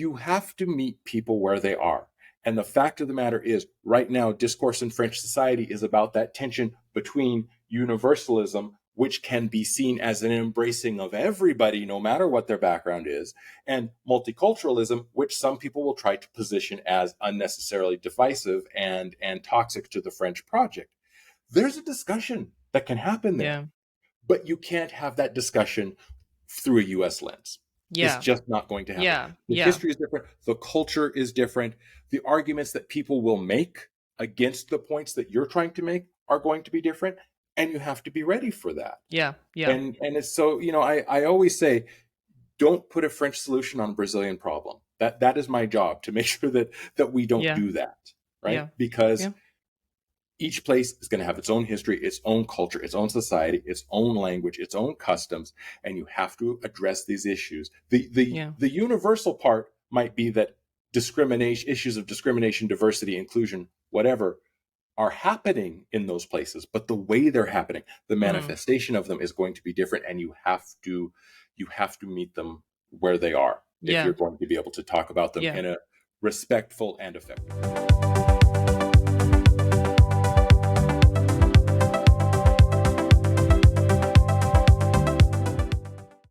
You have to meet people where they are. And the fact of the matter is, right now, discourse in French society is about that tension between universalism, which can be seen as an embracing of everybody, no matter what their background is, and multiculturalism, which some people will try to position as unnecessarily divisive and toxic to the French project. There's a discussion that can happen there, Yeah. but you can't have that discussion through a US lens. It's Yeah. just not going to happen. Yeah. The Yeah. history is different. The culture is different. The arguments that people will make against the points that you're trying to make are going to be different. And you have to be ready for that. Yeah. Yeah. And it's so, I always say, don't put a French solution on a Brazilian problem. That is my job, to make sure that we don't Yeah. do that. Right. Yeah. Because Yeah. each place is going to have its own history, its own culture, its own society, its own language, its own customs, and you have to address these issues. The universal part might be that issues of discrimination, diversity, inclusion, whatever, are happening in those places, but the way they're happening, the manifestation of them is going to be different, and you have to meet them where they are if you're going to be able to talk about them in a respectful and effective way.